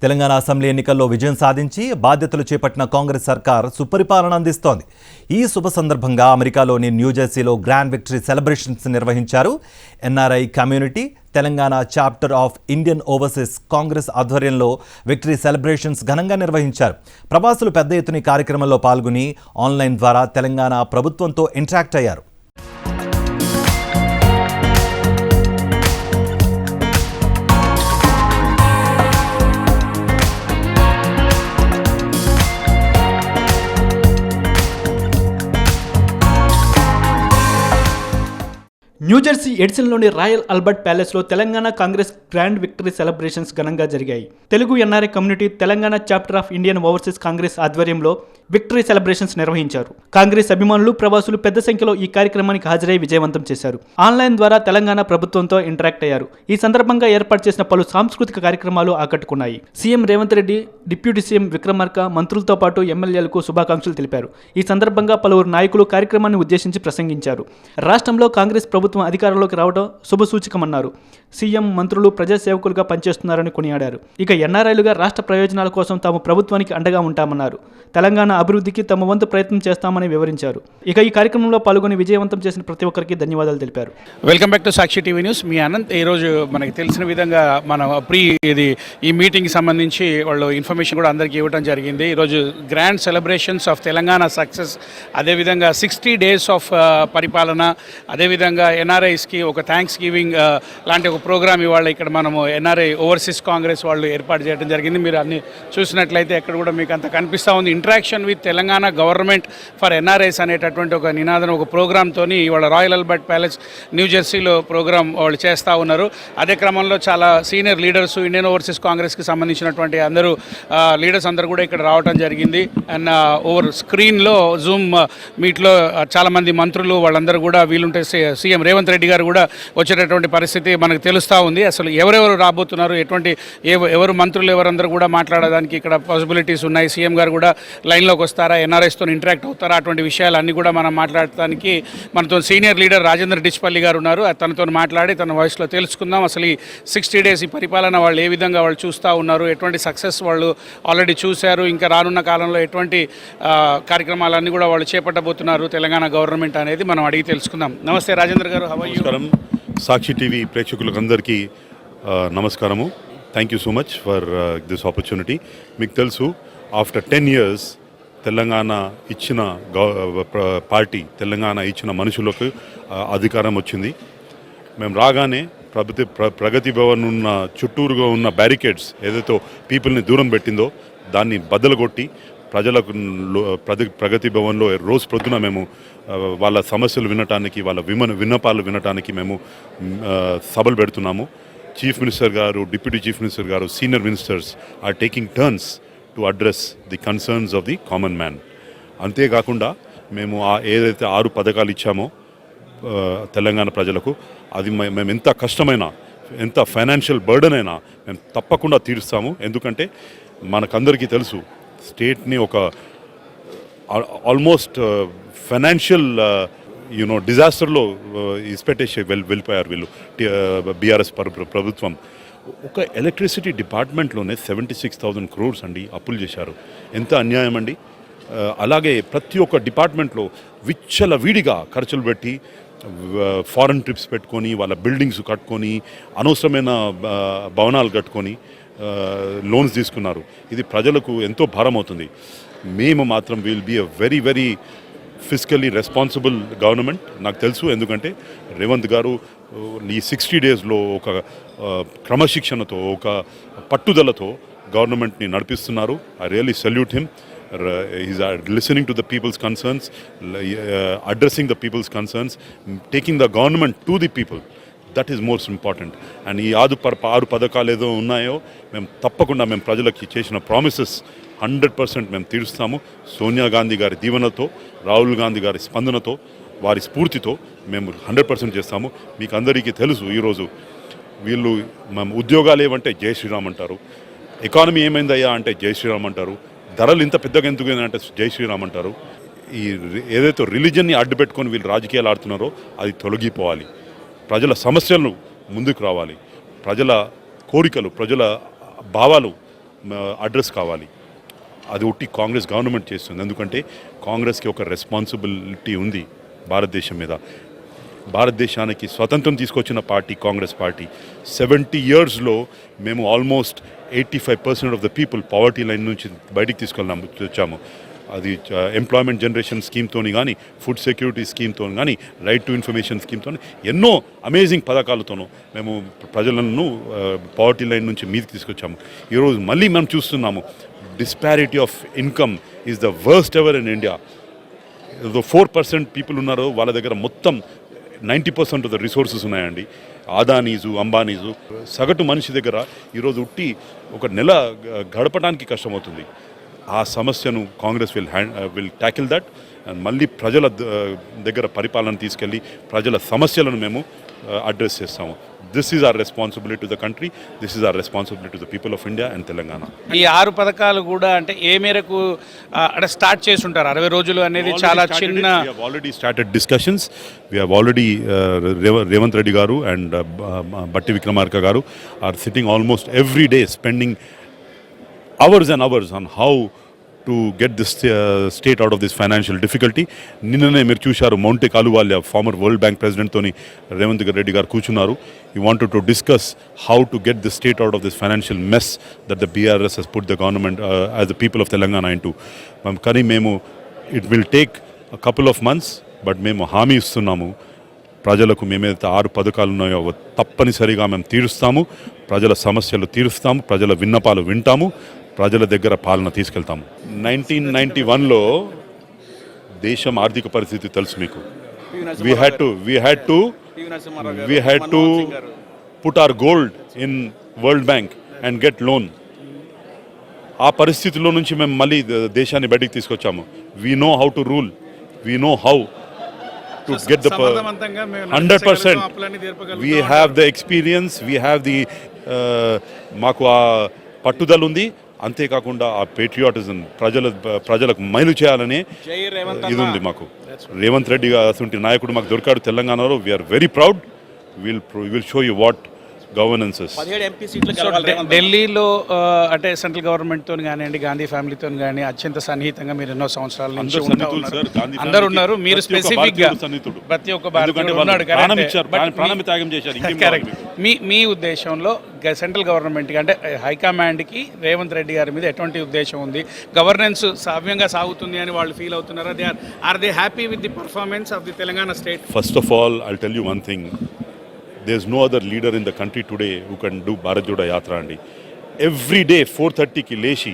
Telangana assembly ఎన్నికల్లో విజయం సాధించి బాధ్యతలు చేపట్టిన కాంగ్రెస్ సర్కార్ సుపరిపాలన అందిస్తోంది. ఈ శుభ సందర్భంగా అమెరికాలోని న్యూజెర్సీలో గ్రాండ్ విక్టరీ సెలబ్రేషన్స్ నిర్వహించారు. NRI community Telangana chapter of Indian overseas Congress ఆధ్వర్యంలో విక్టరీ సెలబ్రేషన్స్ ఘనంగా నిర్వహించారు. ప్రవాసులు పెద్ద ఎత్తున ఈ కార్యక్రమంలో పాల్గొని ఆన్లైన్ ద్వారా తెలంగాణ ప్రభుత్వంతో ఇంటరాక్ట్ అయ్యారు. న్యూజెర్సీ ఎడిసన్లోని రాయల్ ఆల్బర్ట్ ప్యాలెస్లో Telangana Congress grand victory celebrations ఘనంగా జరిగాయి. Telugu NRI community Telangana chapter of Indian overseas Congress ఆధ్వర్యంలో విక్టరీ సెలబ్రేషన్స్ నిర్వహించారు. కాంగ్రెస్ అభిమానులు, ప్రవాసులు పెద్ద సంఖ్యలో ఈ కార్యక్రమానికి హాజరై విజయవంతం చేశారు. ఆన్లైన్ ద్వారా తెలంగాణ ప్రభుత్వంతో ఇంటరాక్ట్ అయ్యారు. ఈ సందర్భంగా ఏర్పాటు చేసిన పలు సాంస్కృతిక కార్యక్రమాలు ఆకట్టుకున్నాయి. CM Revanth Reddy, deputy CM Vikramarka, మంత్రులతో పాటు ఎమ్మెల్యేలకు శుభాకాంక్షలు తెలిపారు. ఈ సందర్భంగా పలువురు నాయకులు కార్యక్రమాన్ని ఉద్దేశించి ప్రసంగించారు. రాష్ట్రంలో కాంగ్రెస్ ప్రభుత్వం అధికారంలోకి రావడం శుభసూచకమన్నారు. సీఎం, మంత్రులు ప్రజాసేవకులుగా పనిచేస్తున్నారని కొనియాడారు. ఇక ఎన్ఆర్ఐలుగా రాష్ట్ర ప్రయోజనాల కోసం తాము ప్రభుత్వానికి అండగా ఉంటామన్నారు. తెలంగాణ అభివృద్ధికి తమ వంతు ప్రయత్నం చేస్తామని వివరించారు. ఇక ఈ కార్యక్రమంలో పాల్గొని విజయవంతం చేసిన ప్రతి ఒక్కరికి ధన్యవాదాలు తెలిపారు. Welcome back to Sakshi TV news. మీ అనంత్. ఈరోజు మనకి తెలిసిన విధంగా మన ఈ మీటింగ్కి సంబంధించి వాళ్ళు ఇన్ఫర్మేషన్ కూడా అందరికీ ఇవ్వడం జరిగింది. ఈరోజు grand celebrations of Telangana success, అదేవిధంగా 60 days ఆఫ్ పరిపాలన, అదేవిధంగా ఎన్ఆర్ఐస్కి ఒక థ్యాంక్స్ గివింగ్ లాంటి ఒక ప్రోగ్రామ్ ఇవాళ ఇక్కడ మనము ఎన్ఆర్ఐ ఓవర్సీస్ కాంగ్రెస్ వాళ్ళు ఏర్పాటు చేయడం జరిగింది. మీరు అన్ని చూసినట్లయితే ఎక్కడ కూడా మీకు అంత కనిపిస్తూ ఉంది. Interaction with Telangana government for NRIs అనేటటువంటి ఒక నినాదం, ఒక ప్రోగ్రామ్తో ఇవాళ రాయల్ ఆల్బర్ట్ ప్యాలెస్ న్యూజెర్సీలో ప్రోగ్రామ్ వాళ్ళు చేస్తూ ఉన్నారు. అదే క్రమంలో చాలా సీనియర్ లీడర్స్, ఇండియన్ ఓవర్సీస్ కాంగ్రెస్కి సంబంధించినటువంటి అందరూ లీడర్స్ అందరూ కూడా ఇక్కడ రావడం జరిగింది. అండ్ ఓవర్ స్క్రీన్లో జూమ్ మీట్లో చాలామంది మంత్రులు వాళ్ళందరూ కూడా వీలుంటే సీఎం రేవంత్ రెడ్డి గారు కూడా వచ్చేటటువంటి పరిస్థితి మనకు తెలుస్తూ ఉంది. అసలు ఎవరెవరు రాబోతున్నారు, ఎవరు మంత్రులు ఎవరందరూ కూడా మాట్లాడడానికి ఇక్కడ పాసిబిలిటీస్ ఉన్నాయి. సీఎం గారు కూడా లైన్లోకి వస్తారా, ఎన్ఆర్ఎస్తో ఇంటరాక్ట్ అవుతారా, అటువంటి విషయాలన్నీ కూడా మనం మాట్లాడటానికి మనతో సీనియర్ లీడర్ రాజేంద్ర డిచ్పల్లి గారు ఉన్నారు. తనతో మాట్లాడి తన వాయిస్లో తెలుసుకుందాం. అసలు ఈ 60 days ఈ పరిపాలన వాళ్ళు ఏ విధంగా వాళ్ళు చూస్తూ ఉన్నారు, ఎటువంటి సక్సెస్ వాళ్ళు ఆల్రెడీ చూశారు, ఇంకా రానున్న కాలంలో ఎటువంటి కార్యక్రమాలన్నీ కూడా వాళ్ళు చేపట్టబోతున్నారు తెలంగాణ గవర్నమెంట్ అనేది మనం అడిగి తెలుసుకుందాం. నమస్తే రాజేంద్ర గారు. నమస్కారం. సాక్షి టీవీ ప్రేక్షకులకు అందరికీ నమస్కారము. Thank you so much for this opportunity. మీకు తెలుసు, ఆఫ్టర్ 10 years తెలంగాణ ఇచ్చిన పార్టీ, తెలంగాణ ఇచ్చిన మనుషులకు అధికారం వచ్చింది. మేము రాగానే ప్రగతి భవన్ ఉన్న చుట్టూరుగా ఉన్న బ్యారికేడ్స్ ఏదైతే పీపుల్ని దూరం పెట్టిందో దాన్ని బద్దలు కొట్టి ప్రజలకు ప్రగతి భవన్లో రోజు ప్రొద్దున మేము వాళ్ళ సమస్యలు వినటానికి, వాళ్ళ విన్నపాలు వినటానికి మేము సభలు పెడుతున్నాము. Chief minister garu, deputy chief minister garu, senior ministers are taking turns to address the concerns of the common man. అంతేకాకుండా మేము ఏదైతే 6 పథకాలు ఇచ్చామో తెలంగాణ ప్రజలకు, అది మేము ఎంత కష్టమైనా, ఎంత ఫైనాన్షియల్ బర్డెన్ అయినా మేము తప్పకుండా తీరుస్తాము. ఎందుకంటే మనకందరికీ తెలుసు, స్టేట్ని ఒక ఆల్మోస్ట్ ఫైనాన్షియల్ డిజాస్టర్లో ఇసిపెట్టేసి వెళ్ళిపోయారు వీళ్ళు. బీఆర్ఎస్ ప్రభుత్వం ఒక ఎలక్ట్రిసిటీ డిపార్ట్మెంట్లోనే 76,000 crores అండి అప్పులు చేశారు. ఎంత అన్యాయం అండి. అలాగే ప్రతి ఒక్క డిపార్ట్మెంట్లో విచ్చలవిడిగా ఖర్చులు పెట్టి, ఫారెన్ ట్రిప్స్ పెట్టుకొని, వాళ్ళ బిల్డింగ్స్ కట్టుకొని, అనవసరమైన భవనాలు కట్టుకొని లోన్స్ తీసుకున్నారు. ఇది ప్రజలకు ఎంతో భారం అవుతుంది. మేము మాత్రం will be a very very physically responsible government. నాకు తెలుసు, ఎందుకంటే రేవంత్ గారు ఈ 60 daysలో ఒక క్రమశిక్షణతో, ఒక పట్టుదలతో గవర్నమెంట్ని నడిపిస్తున్నారు. I really salute him. He's listening to the people's concerns, addressing the people's concerns, taking the government to the people. That is most important. And ఈ 6 పథకాలు ఏదో ఉన్నాయో మేము తప్పకుండా మేము ప్రజలకి చేసిన ప్రామిసెస్ 100% మేము తీరుస్తాము. సోనియా గాంధీ గారి దీవెనతో, రాహుల్ గాంధీ గారి స్పందనతో, వారి స్ఫూర్తితో మేము 100% చేస్తాము. మీకు అందరికీ తెలుసు, ఈరోజు వీళ్ళు మేము ఉద్యోగాలు ఏమంటే జై శ్రీరామ్ అంటారు, ఎకానమీ ఏమైందయ్యా అంటే జై శ్రీరామ్ అంటారు, ధరలు ఇంత పెద్దగా ఎందుకు అంటే జై శ్రీరామ్ అంటారు. ఈ ఏదైతే రిలీజన్ని అడ్డు పెట్టుకొని వీళ్ళు రాజకీయాలు ఆడుతున్నారో అది తొలగిపోవాలి. ప్రజల సమస్యలను ముందుకు రావాలి. ప్రజల కోరికలు, ప్రజల భావాలు అడ్రస్ కావాలి. అది ఒట్టి కాంగ్రెస్ గవర్నమెంట్ చేస్తుంది. ఎందుకంటే కాంగ్రెస్కి ఒక రెస్పాన్సిబిలిటీ ఉంది భారతదేశం మీద. భారతదేశానికి స్వతంత్రం తీసుకొచ్చిన పార్టీ కాంగ్రెస్ పార్టీ. 70 yearsలో మేము almost 85% of the people poverty line నుంచి బయటికి వచ్చాము. అది ఎంప్లాయ్మెంట్ జనరేషన్ స్కీమ్తోని కానీ, ఫుడ్ సెక్యూరిటీ స్కీమ్తో కానీ, రైట్ టు ఇన్ఫర్మేషన్ స్కీమ్తో ఎన్నో అమేజింగ్ పథకాలతోనూ మేము ప్రజలను పావర్టీ లైన్ నుంచి మీదకి తీసుకొచ్చాము. ఈరోజు మళ్ళీ మనం చూస్తున్నాము disparity of income is the worst ever in India. 4% people ఉన్నారో వాళ్ళ దగ్గర మొత్తం 90% ఆఫ్ ద రిసోర్సెస్ ఉన్నాయండి. అదానీసు, అంబానీసు. సగటు మనిషి దగ్గర ఈరోజు ఉట్టి ఒక నెల గడపడానికి కష్టమవుతుంది. ఆ సమస్యను Congress will tackle that and మళ్ళీ ప్రజల దగ్గర పరిపాలన తీసుకెళ్ళి ప్రజల సమస్యలను మేము అడ్రస్ చేస్తాము. This is our responsibility to the country, this is our responsibility to the people of India and Telangana. ఈ 6 పథకాలు కూడా అంటే ఏ మేరకు అంటే స్టార్ట్ చేసి ఉంటారు? 60 రోజులు అనేది చాలా చిన్న. Already started discussions. We have already Revanth Reddy garu and Bhatti Vikramarka garu are sitting almost every day spending hours and hours on how to get this state out of this financial difficulty. నిన్ననే మీరు చూశారు మౌంటే కాలువాల్య ఫార్మర్ వరల్డ్ బ్యాంక్ ప్రెసిడెంట్తోని రేవంత్ రెడ్డి గారు కూర్చున్నారు. He wanted to discuss how to get the state out of this financial mess that the BRS has put the government as the people of Telangana into. కానీ మేము it will take a couple of months, but మేము హామీ ఇస్తున్నాము ప్రజలకు మేమేదైతే 6 పథకాలు ఉన్నాయో తప్పనిసరిగా మేము తీరుస్తాము. ప్రజల సమస్యలు తీరుస్తాము, ప్రజల విన్నపాలు వింటాము, ప్రజల దగ్గర పాలన తీసుకెళ్తాము. 1991లో దేశం ఆర్థిక పరిస్థితి తెలుసు మీకు. we had to put our gold in World Bank and get loan. ఆ పరిస్థితిలో నుంచి మేము మళ్ళీ దేశాన్ని బయటికి తీసుకొచ్చాము. we know how to rule, we know how to get the 100%. we have the experience, we have the మాకు ఆ పట్టుదల ఉంది. అంతేకాకుండా ఆ పేట్రియాటిజం ప్రజలకు మైలు చేయాలనే ఇది ఉంది మాకు. రేవంత్ రెడ్డి అటువంటి నాయకుడు మాకు దొరికాడు తెలంగాణలో. We are very proud. Will show you what గవర్నెన్సెస్. ఢిల్లీలో అంటే సెంట్రల్ గవర్నమెంట్తో కానివ్వండి, గాంధీ ఫ్యామిలీతో కానీ అత్యంత సన్నిహితంగా మీరు ఎన్నో సంవత్సరాల నుంచి అందరూ ఉన్నారు. మీరు స్పెసిఫిక్గా ప్రతి ఒక్క భారతీయుడు ఉన్నాడు. మీ ఉద్దేశంలో సెంట్రల్ గవర్నమెంట్కి అంటే హైకమాండ్కి రేవంత్ రెడ్డి గారి మీద ఎటువంటి ఉద్దేశం ఉంది? గవర్నెన్స్ సవ్యంగా సాగుతుంది అని వాళ్ళు ఫీల్ అవుతున్నారా? Are they happy with the performance of the Telangana state? First of all I'll tell you one thing. There's no other leader in the country today who can do Bharat Jodo Yatra andi. Every day 4:30కి లేచి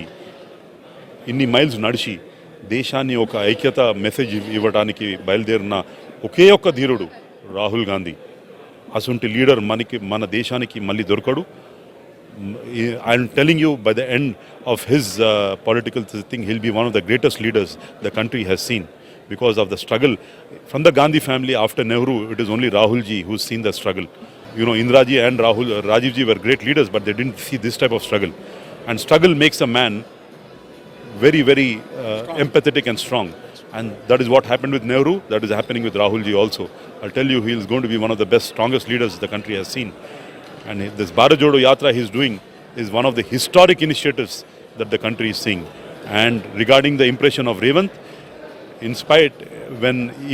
ఇన్ని miles నడిచి దేశాన్ని ఒక ఐక్యత message ఇవ్వడానికి బయలుదేరిన ఒకే ఒక్క ధీరుడు రాహుల్ గాంధీ. అసంటి లీడర్ మన దేశానికి మళ్ళీ దొరకడు. I'm telling you, by the end of his political thing, he'll be one of the greatest leaders the country has seen. Because of the struggle from the Gandhi family after Nehru, it is only Rahul ji who's seen the struggle. You know, Indira ji and Rajiv ji were great leaders, but they didn't see this type of struggle. And struggle makes a man very, very empathetic and strong. And that is what happened with Nehru. That is happening with Rahul ji also. I'll tell you, he is going to be one of the best, strongest leaders the country has seen. And this Bharat Jodo Yatra he's doing is one of the historic initiatives that the country is seeing. And regarding the impression of Revanth, in spite,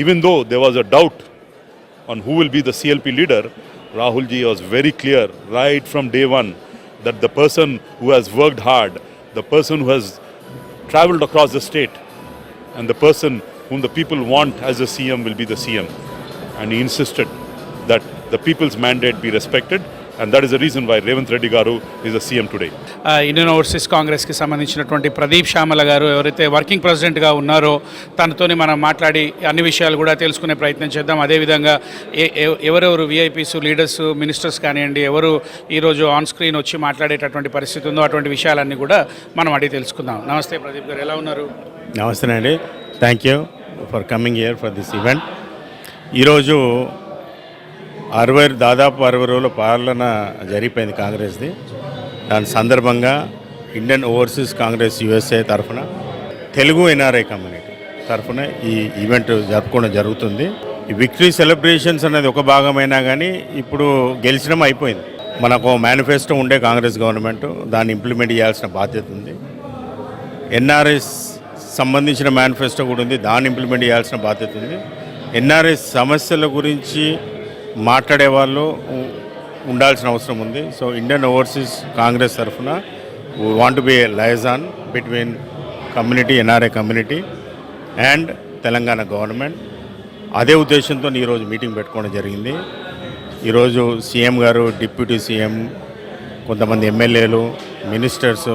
even though there was a doubt on who will be the CLP leader, Rahul ji was very clear right from day one that the person who has worked hard, the person who has travelled across the state, and the person whom the people want as a CM will be the CM. And he insisted that the people's mandate be respected. And that is the reason why Revanth Reddy Garu is the CM today. Indian overseas కాంగ్రెస్కి సంబంధించినటువంటి ప్రదీప్ శ్యామల గారు ఎవరైతే working ప్రెసిడెంట్గా ఉన్నారో తనతోని మనం మాట్లాడి అన్ని విషయాలు కూడా తెలుసుకునే ప్రయత్నం చేద్దాం. అదేవిధంగా ఎవరెవరు విఐపీస్, లీడర్స్, మినిస్టర్స్ కానివ్వండి, ఎవరు ఈరోజు ఆన్ స్క్రీన్ వచ్చి మాట్లాడేటటువంటి పరిస్థితి ఉందో అటువంటి విషయాలన్నీ కూడా మనం అడిగి తెలుసుకుందాం. నమస్తే ప్రదీప్ గారు, ఎలా ఉన్నారు? నమస్తే అండి, thank you for coming here for this event. ఈరోజు దాదాపు 60 రోజుల పాలన జరిగిపోయింది కాంగ్రెస్ది. దాని సందర్భంగా ఇండియన్ ఓవర్సీస్ కాంగ్రెస్ యూఎస్ఏ తరఫున తెలుగు ఎన్ఆర్ఐ కమ్యూనిటీ తరఫున ఈ ఈవెంట్ జరుపుకోవడం జరుగుతుంది. ఈ విక్టరీ సెలబ్రేషన్స్ అనేది ఒక భాగమైనా కానీ ఇప్పుడు గెలిచడం అయిపోయింది. మనకు మేనిఫెస్టో ఉండే కాంగ్రెస్ గవర్నమెంట్ దాన్ని ఇంప్లిమెంట్ చేయాల్సిన బాధ్యత ఉంది. ఎన్ఆర్ఎస్ సంబంధించిన మేనిఫెస్టో కూడా ఉంది, దాన్ని ఇంప్లిమెంట్ చేయాల్సిన బాధ్యత ఉంది. ఎన్ఆర్ఎస్ సమస్యల గురించి మాట్లాడే వాళ్ళు ఉండాల్సిన అవసరం ఉంది. సో ఇండియన్ ఓవర్సీస్ కాంగ్రెస్ తరఫున we want be A liaison between community, NRI community and Telangana government. అదే ఉద్దేశంతో ఈరోజు మీటింగ్ పెట్టుకోవడం జరిగింది. ఈరోజు సీఎం గారు, డిప్యూటీ సీఎం, కొంతమంది ఎమ్మెల్యేలు, మినిస్టర్స్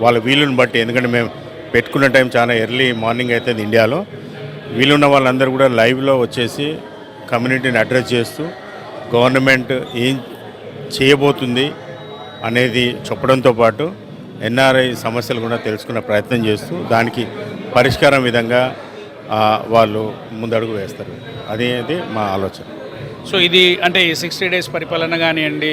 వాళ్ళ వీలుని బట్టి, ఎందుకంటే మేము పెట్టుకున్న టైం చాలా ఎర్లీ మార్నింగ్ అవుతుంది ఇండియాలో, వీలున్న వాళ్ళందరూ కూడా లైవ్లో వచ్చేసి కమ్యూనిటీని అడ్రస్ చేస్తూ గవర్నమెంట్ ఏం చేయబోతుంది అనేది చెప్పడంతో పాటు ఎన్ఆర్ఐ సమస్యలు కూడా తెలుసుకునే ప్రయత్నం చేస్తూ దానికి పరిష్కారం విధంగా వాళ్ళు ముందడుగు వేస్తారు. అనేది మా ఆలోచన. సో ఇది అంటే ఈ 60 days పరిపాలన కానివ్వండి,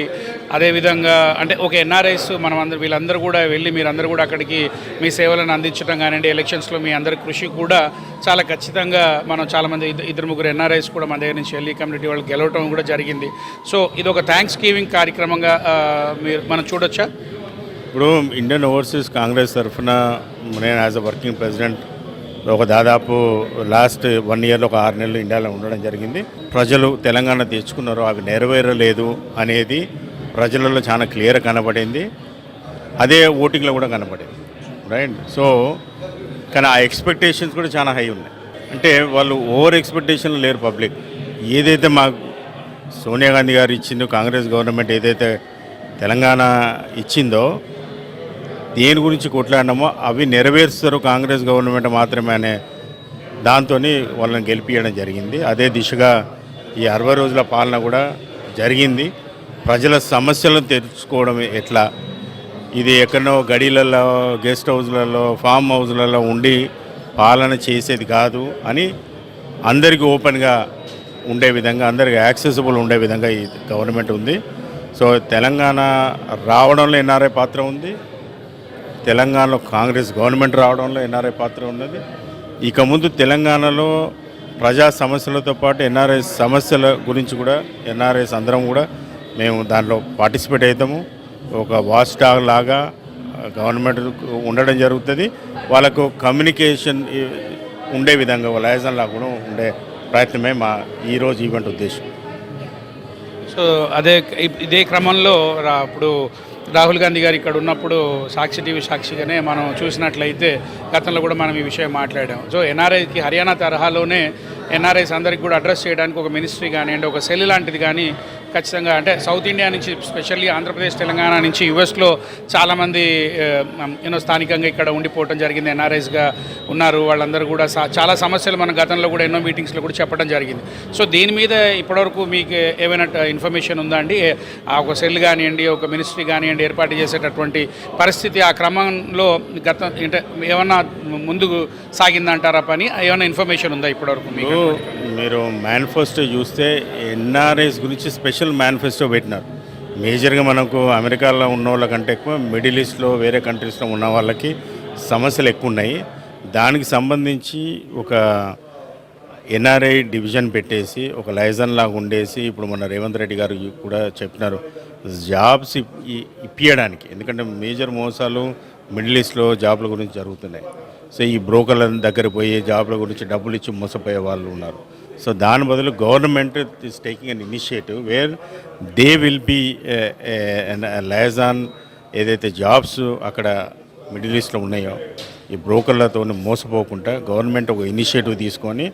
అదేవిధంగా అంటే ఒక ఎన్ఆర్ఐస్ మనం అందరూ వీళ్ళందరూ కూడా వెళ్ళి మీరందరూ కూడా అక్కడికి మీ సేవలను అందించడం కానివ్వండి, ఎలక్షన్స్లో మీ అందరి కృషి కూడా చాలా ఖచ్చితంగా మనం చాలామంది ఇద్దరు ముగ్గురు ఎన్ఆర్ఐస్ కూడా మన దగ్గర నుంచి వెళ్ళి కమ్యూనిటీ వాళ్ళు గెలవటం కూడా జరిగింది. సో ఇది ఒక థ్యాంక్స్ గివింగ్ కార్యక్రమంగా మనం చూడొచ్చా? ఇప్పుడు ఇండియన్ ఓవర్సీస్ కాంగ్రెస్ తరఫున నేను యాజ్ అ వర్కింగ్ ప్రెసిడెంట్ ఒక దాదాపు లాస్ట్ 1 yearలో ఒక 6 నెలలు ఇండియాలో ఉండడం జరిగింది. ప్రజలు తెలంగాణ తెచ్చుకున్నారు, అవి నెరవేరలేదు అనేది ప్రజలలో చాలా క్లియర్ కనబడింది. అదే ఓటింగ్లో కూడా కనబడింది, రైట్? సో కానీ ఆ ఎక్స్పెక్టేషన్స్ కూడా చాలా హై ఉన్నాయి. అంటే వాళ్ళు ఓవర్ ఎక్స్పెక్టేషన్లు లేరు పబ్లిక్. ఏదైతే మాకు సోనియా గాంధీ గారు ఇచ్చిందో, కాంగ్రెస్ గవర్నమెంట్ ఏదైతే తెలంగాణ ఇచ్చిందో, దేని గురించి కొట్లాడినామో అవి నెరవేరుస్తారు కాంగ్రెస్ గవర్నమెంట్ మాత్రమే అనే దాంతో వాళ్ళని గెలిపించడం జరిగింది. అదే దిశగా ఈ 60 రోజుల పాలన కూడా జరిగింది. ప్రజల సమస్యలను తెలుసుకోవడం ఎట్లా, ఇది ఎక్కడో గడీలలో, గెస్ట్ హౌస్లలో, ఫామ్ హౌస్లలో ఉండి పాలన చేసేది కాదు అని అందరికీ ఓపెన్గా ఉండే విధంగా, అందరికీ యాక్సెసిబుల్ ఉండే విధంగా ఈ గవర్నమెంట్ ఉంది. సో తెలంగాణ రావడంలో ఎన్ఆర్ఐ పాత్ర ఉంది, తెలంగాణలో కాంగ్రెస్ గవర్నమెంట్ రావడంలో ఎన్ఆర్ఐ పాత్ర ఉన్నది. ఇక ముందు తెలంగాణలో ప్రజా సమస్యలతో పాటు ఎన్ఆర్ఐ సమస్యల గురించి కూడా ఎన్ఆర్ఐస్ అందరం కూడా మేము దాంట్లో పార్టిసిపేట్ అవుతాము. ఒక వాచ్ డాగ్ లాగా గవర్నమెంట్ ఉండడం జరుగుతుంది. వాళ్ళకు కమ్యూనికేషన్ ఉండే విధంగా లైజన్ లాగా కూడా ఉండే ప్రయత్నమే మా ఈరోజు ఈవెంట్ ఉద్దేశం. సో ఇదే క్రమంలో ఇప్పుడు రాహుల్ గాంధీ గారు ఇక్కడ ఉన్నప్పుడు సాక్షి టీవీ సాక్షిగానే మనం చూసినట్లయితే గతంలో కూడా మనం ఈ విషయం మాట్లాడాం. సో ఎన్ఆర్ఐకి హర్యానా తరహాలోనే ఎన్ఆర్ఐస్ అందరికి కూడా అడ్రస్ చేయడానికి ఒక మినిస్ట్రీ కానివ్వండి, ఒక సెల్ లాంటిది కానీ ఖచ్చితంగా, అంటే సౌత్ ఇండియా నుంచి స్పెషల్లీ ఆంధ్రప్రదేశ్, తెలంగాణ నుంచి యుఎస్లో చాలామంది స్థానికంగా ఇక్కడ ఉండిపోవడం జరిగింది, ఎన్ఆర్ఐస్గా ఉన్నారు. వాళ్ళందరూ కూడా చాలా సమస్యలు మనం గతంలో కూడా ఎన్నో మీటింగ్స్లో కూడా చెప్పడం జరిగింది. సో దీని మీద ఇప్పటివరకు మీకు ఏమైనా ఇన్ఫర్మేషన్ ఉందా అండి? ఒక సెల్ కానివ్వండి, ఒక మినిస్ట్రీ కానివ్వండి ఏర్పాటు చేసేటటువంటి పరిస్థితి ఆ క్రమంలో అంటే ఏమన్నా ముందుకు సాగిందంటారా పని? ఏమైనా ఇన్ఫర్మేషన్ ఉందా ఇప్పటివరకు మీకు? మీరు మేనిఫెస్టో చూస్తే ఎన్ఆర్ఐస్ గురించి స్పెషల్ మేనిఫెస్టో పెట్టినారు. మేజర్గా మనకు అమెరికాలో ఉన్న వాళ్ళకంటే ఎక్కువ మిడిల్ ఈస్ట్లో, వేరే కంట్రీస్లో ఉన్న వాళ్ళకి సమస్యలు ఎక్కువ ఉన్నాయి. దానికి సంబంధించి ఒక ఎన్ఆర్ఐ డివిజన్ పెట్టేసి ఒక లైజన్ లాగా ఉండేసి, ఇప్పుడు మన రేవంత్ రెడ్డి గారు కూడా చెప్పినారు జాబ్స్ ఇప్పించడానికి. ఎందుకంటే మేజర్ మోసాలు మిడిల్ ఈస్ట్లో జాబ్ల గురించి జరుగుతున్నాయి. సో ఈ బ్రోకర్ల దగ్గర పోయి జాబ్ల గురించి డబ్బులు ఇచ్చి మోసపోయే వాళ్ళు ఉన్నారు. సో దాని బదులు government is taking an initiative where they will be liaison ఏదైతే జాబ్స్ అక్కడ మిడిల్ ఈస్ట్లో ఉన్నాయో ఈ బ్రోకర్లతో మోసపోకుండా గవర్నమెంట్ ఒక ఇనిషియేటివ్ తీసుకొని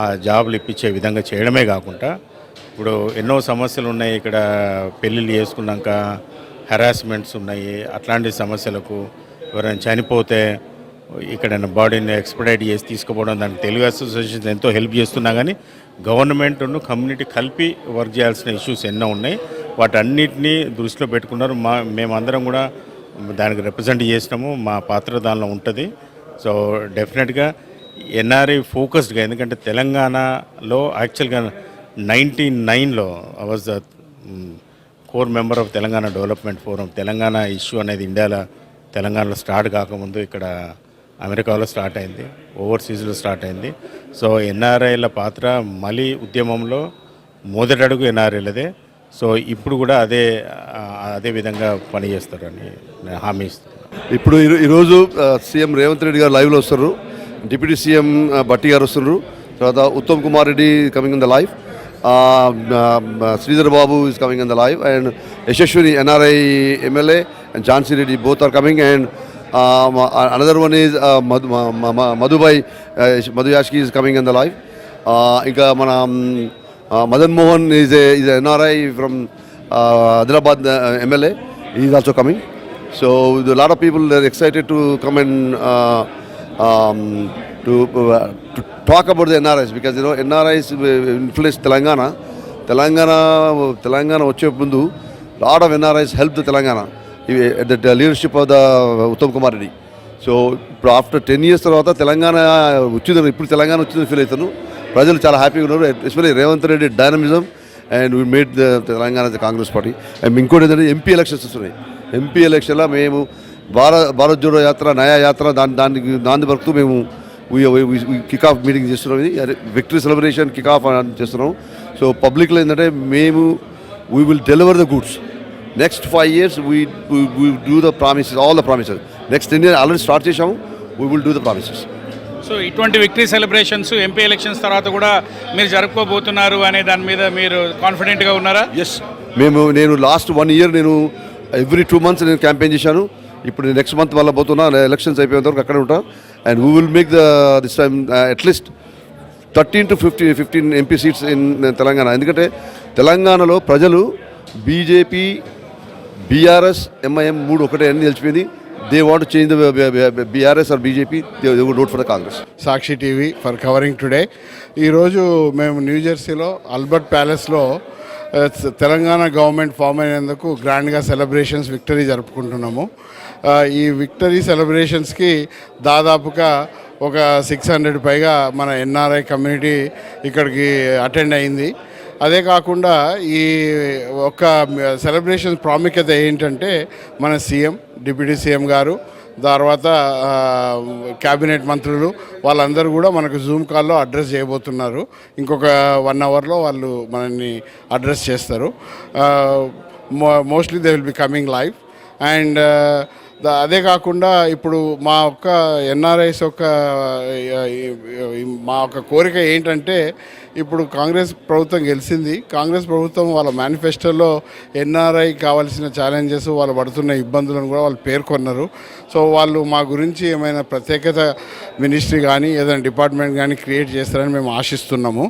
ఆ జాబ్లు ఇప్పించే విధంగా చేయడమే కాకుండా, ఇప్పుడు ఎన్నో సమస్యలు ఉన్నాయి ఇక్కడ, పెళ్ళిళ్ళు చేసుకున్నాక హెరాస్మెంట్స్ ఉన్నాయి. అట్లాంటి సమస్యలకు ఎవరైనా చనిపోతే ఇక్కడ బాడీని ఎక్స్పెడైట్ చేసి తీసుకుపోవడం, దానికి తెలుగు అసోసియేషన్స్ ఎంతో హెల్ప్ చేస్తున్నా కానీ గవర్నమెంట్ను కమ్యూనిటీ కలిపి వర్క్ చేయాల్సిన ఇష్యూస్ ఎన్నో ఉన్నాయి. వాటన్నిటినీ దృష్టిలో పెట్టుకున్నారు. మేమందరం కూడా దానికి రిప్రజెంట్ చేసినాము. మా పాత్ర దానిలో ఉంటుంది. సో డెఫినెట్గా ఎన్ఆర్ఐ ఫోకస్డ్గా, ఎందుకంటే తెలంగాణలో యాక్చువల్గా 1999లో I was the core member of Telangana development forum. Telangana issue అనేది తెలంగాణలో స్టార్ట్ కాకముందు ఇక్కడ అమెరికాలో స్టార్ట్ అయింది, ఓవర్సీస్లో స్టార్ట్ అయింది. సో ఎన్ఆర్ఐల పాత్ర మళ్ళీ ఉద్యమంలో మొదటి అడుగు ఎన్ఆర్ఐలదే. సో ఇప్పుడు కూడా అదే విధంగా పనిచేస్తారని నేను హామీ ఇస్తున్నాను. ఇప్పుడు ఈరోజు సీఎం రేవంత్ రెడ్డి గారు లైవ్లో వస్తారు, డిప్యూటీ సీఎం భట్టి గారు వస్తున్నారు, తర్వాత Uttam Kumar Reddy coming in the live, Sridhar Babu is coming in the live, and Yashaswini NRI MLA and Jhansi Reddy both are coming, and another one is Madhu Yashki is coming in the live. ఇంకా మన Madan Mohan is NRI from Adilabad MLA, is also coming. So a lot of people are excited to come and to talk about the NRIs, because you know NRIs influence Telangana. Telangana వచ్చే ముందు lot of NRIs helped the Telangana at the leadership of the Uttam Kumar Reddy. So after 10 years తర్వాత తెలంగాణ వచ్చింది, ఇప్పుడు తెలంగాణ వచ్చిందని feel అవుతాను. ప్రజలు చాలా హ్యాపీగా ఉన్నారు, especially Revanth Reddy dynamism, and we made the Telangana the Congress party. And ఇంకోటి ఏంటంటే ఎంపీ ఎలక్షన్స్ వస్తున్నాయి. ఎంపీ ఎలక్షన్లో మేము భారత్ జోడో యాత్ర, నయా యాత్ర దానికి నాంది పలుకుతూ మేము కిక్ ఆఫ్ మీటింగ్ చేస్తున్నాం. ఇది విక్టరీ సెలబ్రేషన్ కిక్ ఆఫ్ చేస్తున్నాం. సో పబ్లిక్లో ఏంటంటే మేము we will deliver the goods. Next 5 years we do the promises, all the promises. Next 10 years already start చేసాము, we will do the promises. So ఇటువంటి victory celebrations MP elections తర్వాత కూడా మీరు జరుపుకోబోతున్నారు అనే దాని మీద మీరు కాన్ఫిడెంట్గా ఉన్నారా? ఎస్, నేను లాస్ట్ 1 year నేను ఎవ్రీ 2 months నేను క్యాంపెయిన్ చేశాను. ఇప్పుడు నెక్స్ట్ మంత్ వల్ల పోతున్నా, ఎలక్షన్స్ అయిపోయేంత వరకు అక్కడే ఉంటా. And we will make this time at least 13 to 15 MP seats in Telangana. ఎందుకంటే తెలంగాణలో ప్రజలు బీజేపీ, బీఆర్ఎస్, ఎంఐఎం 3 ఒకటే అని తెలిసిపోయింది. They want change the BRS or BJP, they would vote for the Congress. Sakshi TV for covering today. ఈరోజు మేము న్యూజెర్సీలో ఆల్బర్ట్ ప్యాలెస్లో Telangana government form అయినందుకు గ్రాండ్గా సెలబ్రేషన్స్, విక్టరీ జరుపుకుంటున్నాము. ఈ విక్టరీ సెలబ్రేషన్స్కి దాదాపుగా ఒక 600 పైగా మన ఎన్ఆర్ఐ కమ్యూనిటీ ఇక్కడికి అటెండ్ అయింది. అదే కాకుండా ఈ ఒక సెలబ్రేషన్ ప్రాముఖ్యత ఏంటంటే మన సీఎం, డిప్యూటీ సీఎం గారు, తర్వాత క్యాబినెట్ మంత్రులు వాళ్ళందరూ కూడా మనకు జూమ్ కాల్లో అడ్రస్ చేయబోతున్నారు. ఇంకొక 1 hourలో వాళ్ళు మనల్ని అడ్రస్ చేస్తారు. Mostly they will be coming live. And అదే కాకుండా ఇప్పుడు మా యొక్క ఎన్ఆర్ఐస్ మా యొక్క కోరిక ఏంటంటే, ఇప్పుడు కాంగ్రెస్ ప్రభుత్వం గెలిచింది. కాంగ్రెస్ ప్రభుత్వం వాళ్ళ మేనిఫెస్టోలో ఎన్ఆర్ఐ కావాల్సిన ఛాలెంజెస్, వాళ్ళు పడుతున్న ఇబ్బందులను కూడా వాళ్ళు పేర్కొన్నారు. సో వాళ్ళు మా గురించి ఏమైనా ప్రత్యేకత మినిస్ట్రీ కానీ ఏదైనా డిపార్ట్మెంట్ కానీ క్రియేట్ చేస్తారని మేము ఆశిస్తున్నాము.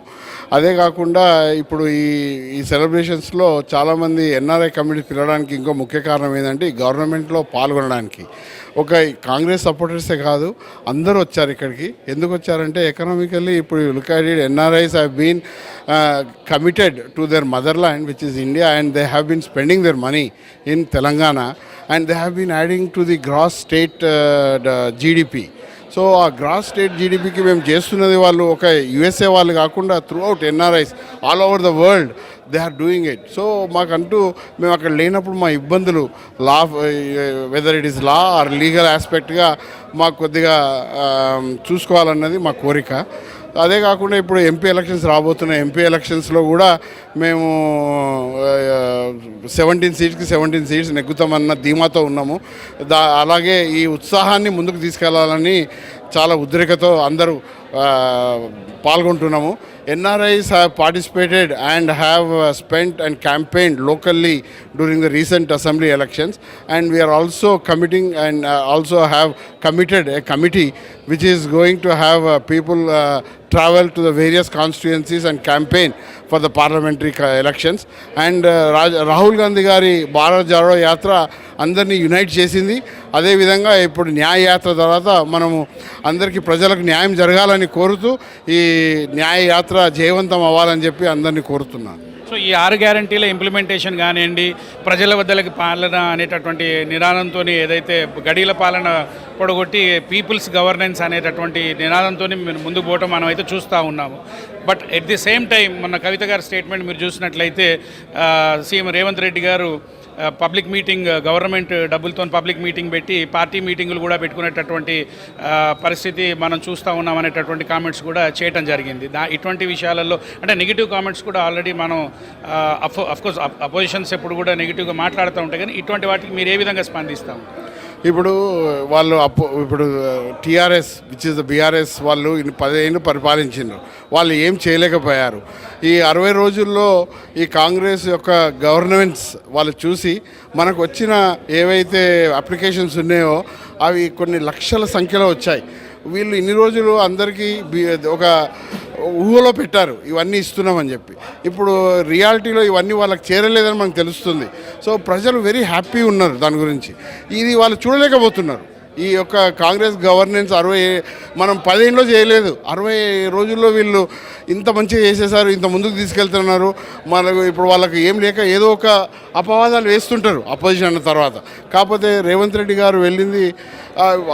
అదే కాకుండా ఇప్పుడు ఈ సెలబ్రేషన్స్లో చాలామంది ఎన్ఆర్ఐ కమ్యూనిటీ పిలవడానికి ఇంకో ముఖ్య కారణం ఏంటంటే, ఈ గవర్నమెంట్లో పాల్గొనడానికి. ఒక కాంగ్రెస్ సపోర్టర్సే కాదు, అందరూ వచ్చారు ఇక్కడికి. ఎందుకు వచ్చారంటే ఎకనామికల్లీ ఇప్పుడు look at it, NRIs have been committed to their motherland which is India, and they have been spending their money in Telangana, and they have been adding to the gross state GDP. So ఆ gross state జీడిపికి మేము చేస్తున్నది వాళ్ళు ఒక USA వాళ్ళు కాకుండా throughout NRIs all over the world they are doing it. So మాకంటూ మేము అక్కడ లేనప్పుడు మా ఇబ్బందులు whether it is law or legal ఆస్పెక్ట్గా మాకు కొద్దిగా చూసుకోవాలన్నది మా కోరిక. అదే కాకుండా ఇప్పుడు ఎంపీ ఎలక్షన్స్ రాబోతున్నాయి. ఎంపీ ఎలక్షన్స్లో కూడా మేము 17 seatsకి 17 seats నెగ్గుతామన్న ధీమాతో ఉన్నాము. అలాగే ఈ ఉత్సాహాన్ని ముందుకు తీసుకెళ్లాలని చాలా ఉద్రేకతో అందరూ పాల్గొంటున్నాము. NRIs have participated and have spent and campaigned locally during the recent assembly elections, and we are also committing and also have committed a committee which is going to have people travel to the various constituencies and campaign for the parliamentary elections. And Rahul Gandhi గారి భారత్ జోడో యాత్ర అందరినీ unite చేసింది. అదేవిధంగా ఇప్పుడు న్యాయ యాత్ర తర్వాత మనము అందరికీ ప్రజలకు న్యాయం జరగాలని కోరుతూ ఈ న్యాయ యాత్ర జయవంతం అవ్వాలని చెప్పి అందరినీ కోరుతున్నాను. సో ఈ 6 గ్యారంటీల ఇంప్లిమెంటేషన్ కానివ్వండి, ప్రజల వద్దలకి పాలన అనేటటువంటి నినాదంతో ఏదైతే గడీల పాలన పొడగొట్టి పీపుల్స్ గవర్నెన్స్ అనేటటువంటి నినాదంతో ముందుకు పోవటం మనం అయితే చూస్తూ ఉన్నాము. But at the same time మొన్న కవిత గారి స్టేట్మెంట్ మీరు చూసినట్లయితే సీఎం రేవంత్ రెడ్డి గారు పబ్లిక్ మీటింగ్, గవర్నమెంట్ డబ్బులతో పబ్లిక్ మీటింగ్ పెట్టి పార్టీ మీటింగులు కూడా పెట్టుకునేటటువంటి పరిస్థితి మనం చూస్తూ ఉన్నాం అనేటటువంటి కామెంట్స్ కూడా చేయటం జరిగింది. ఇటువంటి విషయాలలో అంటే నెగిటివ్ కామెంట్స్ కూడా ఆల్రెడీ మనం అఫ్కోర్స్ అపోజిషన్స్ ఎప్పుడు కూడా నెగిటివ్గా మాట్లాడుతూ ఉంటాయి, కానీ ఇటువంటి వాటికి మీరు ఏ విధంగా స్పందిస్తాం? ఇప్పుడు వాళ్ళు ఇప్పుడు TRS which is the BRS వాళ్ళు 10 ఏళ్ళు పరిపాలించారు. వాళ్ళు ఏం చేయలేకపోయారు. ఈ 60 రోజుల్లో ఈ కాంగ్రెస్ యొక్క గవర్నమెంట్స్ వాళ్ళు చూసి మనకు వచ్చిన ఏవైతే అప్లికేషన్స్ ఉన్నాయో అవి కొన్ని లక్షల సంఖ్యలో వచ్చాయి. వీళ్ళు ఇన్ని రోజులు అందరికీ ఒక ఊహలో పెట్టారు ఇవన్నీ ఇస్తున్నామని చెప్పి. ఇప్పుడు రియాలిటీలో ఇవన్నీ వాళ్ళకి చేరలేదని మనకు తెలుస్తుంది. సో ప్రజలు వెరీ హ్యాపీ ఉన్నారు దాని గురించి. ఇది వాళ్ళు చూడలేకపోతున్నారు. ఈ యొక్క కాంగ్రెస్ గవర్నెన్స్ మనం 10 ఏళ్ళలో చేయలేదు, 60 రోజుల్లో వీళ్ళు ఇంత మంచిగా చేసేసారు, ఇంత ముందుకు తీసుకెళ్తున్నారు. మనకు ఇప్పుడు వాళ్ళకి ఏం లేక ఏదో ఒక అపవాదాలు వేస్తుంటారు అపోజిషన్ అన్న తర్వాత. కాకపోతే రేవంత్ రెడ్డి గారు వెళ్ళింది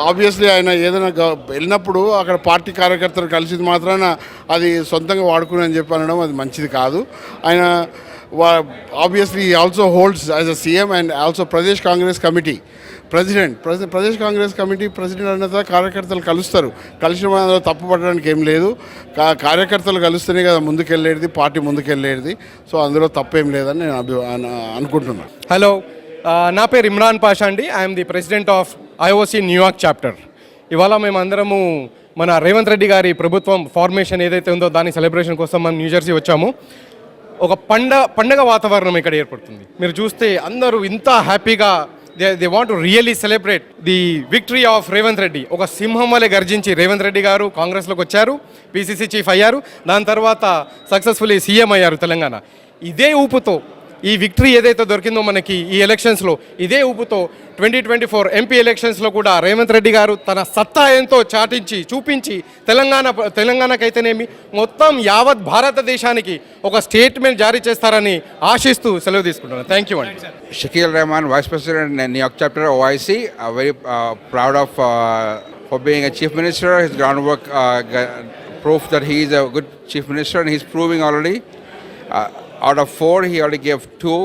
ఆబ్వియస్లీ ఆయన ఏదైనా వెళ్ళినప్పుడు అక్కడ పార్టీ కార్యకర్తలు కలిసి మాత్రాన అది సొంతంగా వాడుకుని అని చెప్పి అనడం అది మంచిది కాదు. ఆయన obviously also holds as a CM and also Pradesh Congress committee Pradesh Congress committee president అన్న కార్యకర్తలు కలుస్తారు. కలిసిన అందులో తప్పు పడడానికి ఏం లేదు. కార్యకర్తలు కలుస్తేనే కదా ముందుకెళ్ళేది, పార్టీ ముందుకెళ్ళేది. సో అందులో తప్పేం లేదని నేను అనుకుంటున్నాను. హలో, నా పేరు ఇమ్రాన్ పాషా అండి. I'm the president of IOC New York chapter. ఇవాళ మేమందరము మన రేవంత్ రెడ్డి గారి ప్రభుత్వం ఫార్మేషన్ ఏదైతే ఉందో దాని సెలబ్రేషన్ కోసం మనం న్యూజెర్సీ వచ్చాము. ఒక పండగ వాతావరణం ఇక్కడ ఏర్పడుతుంది. మీరు చూస్తే అందరూ ఇంత హ్యాపీగా they want to really celebrate the victory of Revanth Reddy. ఒక సింహం వలె గర్జించి రేవంత్ రెడ్డి గారు కాంగ్రెస్లోకి వచ్చారు, పిసిసి చీఫ్ అయ్యారు, దాని తర్వాత సక్సెస్ఫుల్లీ సీఎం అయ్యారు తెలంగాణ. ఇదే ఊపుతో ఈ విక్టరీ ఏదైతే దొరికిందో మనకి ఈ ఎలక్షన్స్లో, ఇదే ఊపుతో 2024 ఎంపీ ఎలక్షన్స్లో కూడా రేవంత్ రెడ్డి గారు తన సత్తా ఎంతో చాటించి చూపించి తెలంగాణకైతేనేమి మొత్తం యావత్ భారతదేశానికి ఒక స్టేట్మెంట్ జారీ చేస్తారని ఆశిస్తూ సెలవు తీసుకుంటున్నాను. థ్యాంక్ యూ అండి. Shakil Rahman, Vice President in New York Chapter OIC, very proud of for being a Chief Minister. His groundwork proof that he is a good Chief Minister, and he's proving already. Out of 4, he already gave 2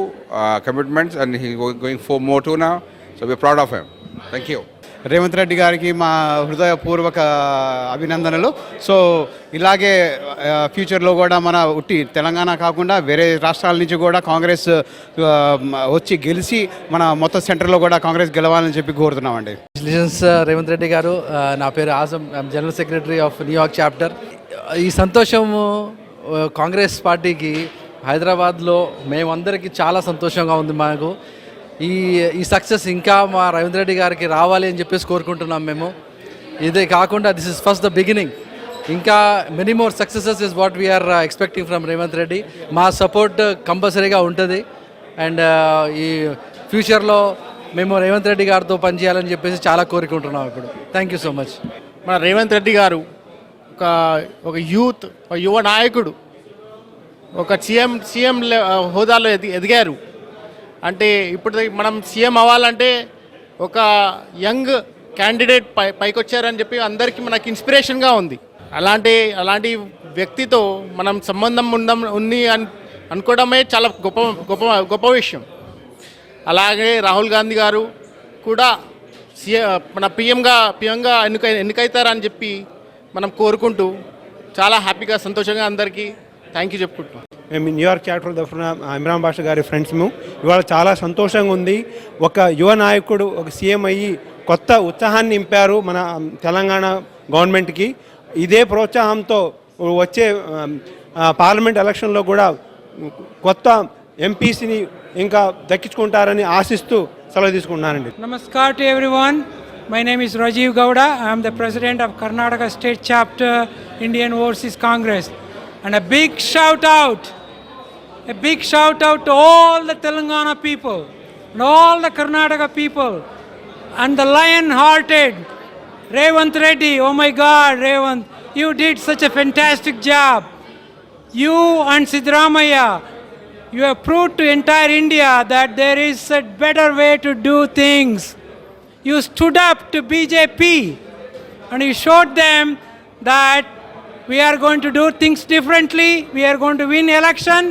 commitments, and he's going for more 2 now. So we're proud of him. Thank you. Revanth Reddy గారికి మా హృదయపూర్వక అభినందనలు. So ఇలాగే ఫ్యూచర్లో కూడా మన తెలంగాణ కాకుండా వేరే రాష్ట్రాల నుంచి కూడా కాంగ్రెస్ వచ్చి గెలిచి మన మొత్తం సెంటర్లో కూడా కాంగ్రెస్ గెలవాలని చెప్పి కోరుతున్నామండి. రేవంత్ రెడ్డి గారు, నా పేరు Azam, general secretary of New York chapter. ఈ సంతోషము కాంగ్రెస్ పార్టీకి హైదరాబాద్లో మేమందరికీ చాలా సంతోషంగా ఉంది. మాకు ఈ సక్సెస్ ఇంకా మా రేవంత్ రెడ్డి గారికి రావాలి అని చెప్పేసి కోరుకుంటున్నాం మేము. ఇదే కాకుండా this is first the beginning. ఇంకా many more successes is what we are expecting from Revanth Reddy. మా సపోర్ట్ కంపల్సరీగా ఉంటుంది. అండ్ ఈ ఫ్యూచర్లో మేము రేవంత్ రెడ్డి గారితో పనిచేయాలని చెప్పేసి చాలా కోరుకుంటున్నాం ఇప్పుడు. Thank you so much. మన రేవంత్ రెడ్డి గారు ఒక యువ నాయకుడు, ఒక సీఎం హోదాలో ఎదిగారు. అంటే ఇప్పుడు మనం సీఎం అవ్వాలంటే ఒక యంగ్ క్యాండిడేట్ పైకి వచ్చారని చెప్పి అందరికీ మనకి ఇన్స్పిరేషన్గా ఉంది. అలాంటి వ్యక్తితో మనం సంబంధం ఉంది అనుకోవడమే చాలా గొప్ప విషయం. అలాగే రాహుల్ గాంధీ గారు కూడా మన పిఎంగా ఎన్నికైతారని చెప్పి మనం కోరుకుంటూ చాలా హ్యాపీగా సంతోషంగా అందరికీ థ్యాంక్ యూ చెప్పుకుంటున్నాం. మేము న్యూయార్క్ చాప్టర్ తరఫున ఇమ్రాన్ బాషా గారి ఫ్రెండ్స్ మేము ఇవాళ చాలా సంతోషంగా ఉంది. ఒక యువ నాయకుడు ఒక సీఎం అయ్యి కొత్త ఉత్సాహాన్ని నింపారు మన తెలంగాణ గవర్నమెంట్కి. ఇదే ప్రోత్సాహంతో వచ్చే పార్లమెంట్ ఎలక్షన్లో కూడా కొత్త ఎంపీసీని ఇంకా దక్కించుకుంటారని ఆశిస్తూ సెలవు తీసుకుంటున్నానండి. Namaskar to everyone. My name is Rajiv Gowda. I am the president of Karnataka State Chapter, Indian Overseas Congress. And a big shout out to all the Telangana people and all the Karnataka people and the lion-hearted Ravant Reddy. Oh my God, Ravant, you did such a fantastic job. You and Siddaramaiah, you have proved to entire India that there is a better way to do things. You stood up to BJP and you showed them that we are going to do things differently. We are going to win election.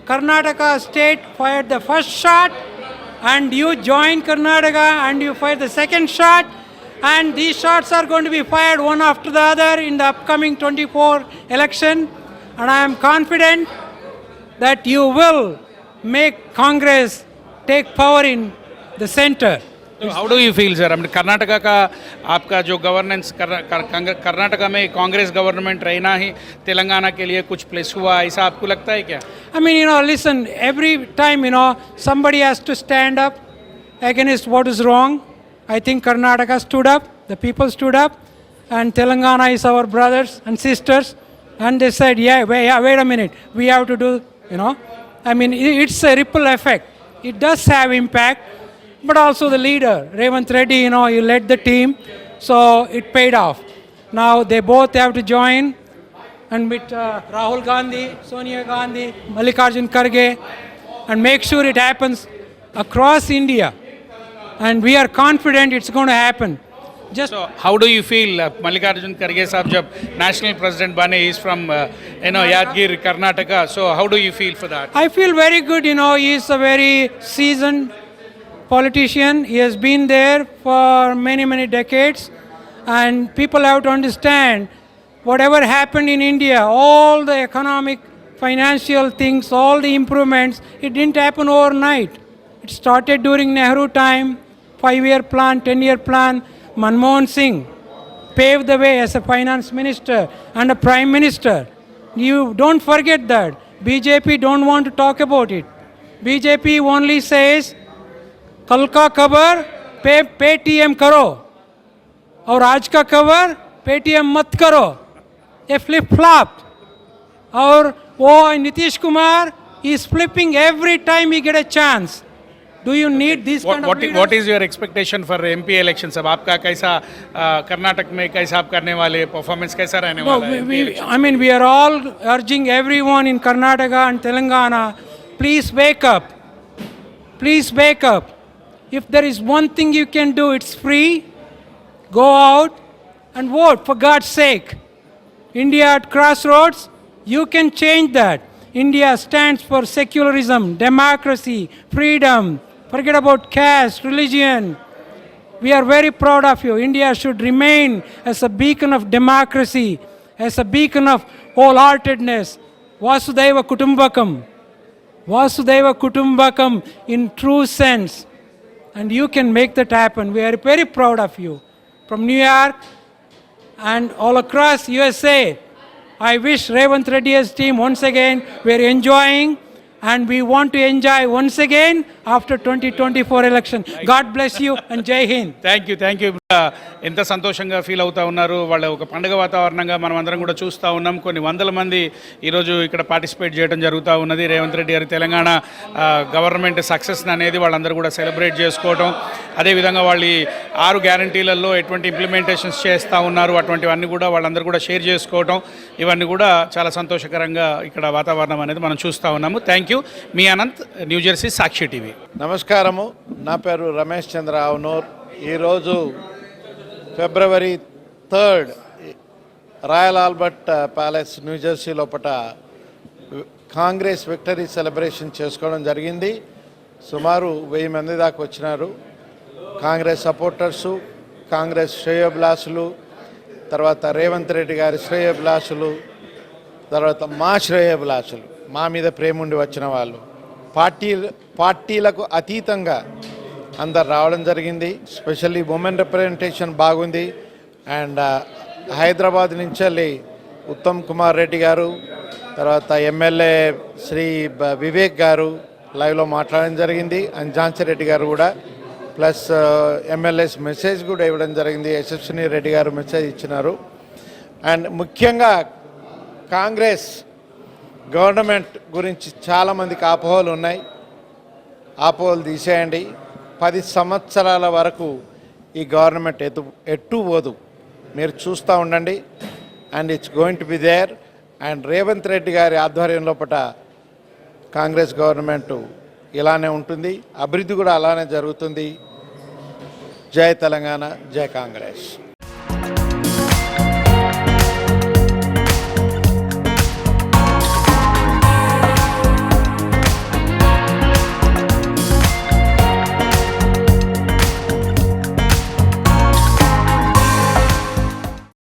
Karnataka state fired the first shot and you join Karnataka and you fire the second shot, and these shots are going to be fired one after the other in the upcoming 24 election, and I am confident that you will make Congress take power in the center. तो how do you feel sir? Karnataka का आपका जो governance Karnataka में Congress government रहना ही तेलंगाना के लिए कुछ plus हुआ, ऐसा आपको लगता है क्या? I mean, listen, every time, somebody has to stand up against what is wrong. I think Karnataka stood up, the people stood up, and Telangana is our brothers and sisters, and they said, wait a minute, we have to do, I mean, it's a ripple effect. It does have impact, but also the leader, Revanth Reddy, he led the team, so it paid off. Now they both have to join, and with Rahul Gandhi, Sonia Gandhi, Mallikarjun Kharge, and make sure it happens across India. And we are confident it's going to happen. Just So how do you feel Mallikarjun Kharge साहब जब national president बने, he is from Yadgir, Karnataka, so how do you feel for that? I feel very good, he is a very seasoned politician. He has been there for many, many decades, and people have to understand whatever happened in India, all the economic, financial things, all the improvements, it didn't happen overnight. It started during Nehru time, 5-year plan, 10-year plan. Manmohan Singh paved the way as a finance minister and a prime minister. You don't forget that. BJP don't want to talk about it. BJP only says, कल का खबर Paytm करो और आज का खबर Paytm मत करो, ये फ्लिप फ्लॉप. और वो Nitish Kumar is flipping every time he get a chance. Do you need this kind of leaders? What is your expectation for MP elections? अब आपका कैसा कर्नाटक में कैसा आप करने वाले, परफॉर्मेंस कैसा रहने वाला है? I mean, we are all urging everyone in Karnataka and Telangana, please wake up. Please wake up. If there is one thing you can do, it's free. Go out and vote, for God's sake. India at crossroads, you can change that. India stands for secularism, democracy, freedom. Forget about caste, religion. We are very proud of you. India should remain as a beacon of democracy, as a beacon of wholeheartedness. Vasudhaiva Kutumbakam. Vasudhaiva Kutumbakam in true sense. And you can make that happen. We are very proud of you. From New York and all across USA, I wish Revanth Reddy's team once again, we are enjoying, and we want to enjoy once again after 2024 election. God bless you and Jai Hind. Thank you. ఎంత సంతోషంగా feel అవుతా ఉన్నారు. వాళ్ళ ఒక పండుగ వాతావరణంగా మనం అందరం కూడా చూస్తూ ఉన్నాం. కొన్ని వందల మంది ఈరోజు ఇక్కడ పార్టిసిపేట్ చేయడం జరుగుతూ ఉన్నది. రేవంత్ రెడ్డి గారి తెలంగాణ గవర్నమెంట్ సక్సెస్ అనేది వాళ్ళందరూ కూడా సెలబ్రేట్ చేసుకోవటం, అదేవిధంగా వాళ్ళు 6 గ్యారంటీలలో ఎటువంటి ఇంప్లిమెంటేషన్స్ చేస్తూ ఉన్నారు అటువంటివన్నీ కూడా వాళ్ళందరూ కూడా షేర్ చేసుకోవటం, ఇవన్నీ కూడా చాలా సంతోషకరంగా ఇక్కడ వాతావరణం అనేది మనం చూస్తూ ఉన్నాము. Thank you. Me Anant, New Jersey, Sakshi TV. నమస్కారము, నా పేరు రమేష్ చంద్ర ఆవునూర్. ఈరోజు ఫిబ్రవరి 3 రాయల్ ఆల్బర్ట్ ప్యాలెస్ న్యూజెర్సీ లోపల కాంగ్రెస్ విక్టరీ సెలబ్రేషన్ చేసుకోవడం జరిగింది. సుమారు 1000 మంది దాకా వచ్చినారు. కాంగ్రెస్ సపోర్టర్సు, కాంగ్రెస్ శ్రేయోభిలాషులు, తర్వాత రేవంత్ రెడ్డి గారి శ్రేయోభిలాషులు, తర్వాత మా శ్రేయోభిలాషులు, మా మీద ప్రేమ ఉండి వచ్చిన వాళ్ళు, పార్టీలకు అతీతంగా అందరు రావడం జరిగింది. స్పెషల్లీ ఉమెన్ రిప్రజెంటేషన్ బాగుంది. అండ్ హైదరాబాద్ నుంచి వెళ్ళి ఉత్తమ్ కుమార్ రెడ్డి గారు, తర్వాత ఎమ్మెల్యే శ్రీ వివేక్ గారు లైవ్లో మాట్లాడడం జరిగింది. అండ్ ఝాన్సీ రెడ్డి గారు కూడా, ప్లస్ ఎమ్మెల్యేస్ మెసేజ్ కూడా ఇవ్వడం జరిగింది. యశస్విని రెడ్డి గారు మెసేజ్ ఇచ్చినారు. అండ్ ముఖ్యంగా కాంగ్రెస్ గవర్నమెంట్ గురించి చాలామందికి అపోహలు ఉన్నాయి. అపోహలు తీసేయండి. 10 సంవత్సరాల వరకు ఈ గవర్నమెంట్ ఎటు పోదు, మీరు చూస్తూ ఉండండి. And it's going to be there. And Revanth Reddy గారి ఆధ్వర్యం లోపల కాంగ్రెస్ గవర్నమెంటు ఇలానే ఉంటుంది, అభివృద్ధి కూడా అలానే జరుగుతుంది. జై తెలంగాణ, జై కాంగ్రెస్.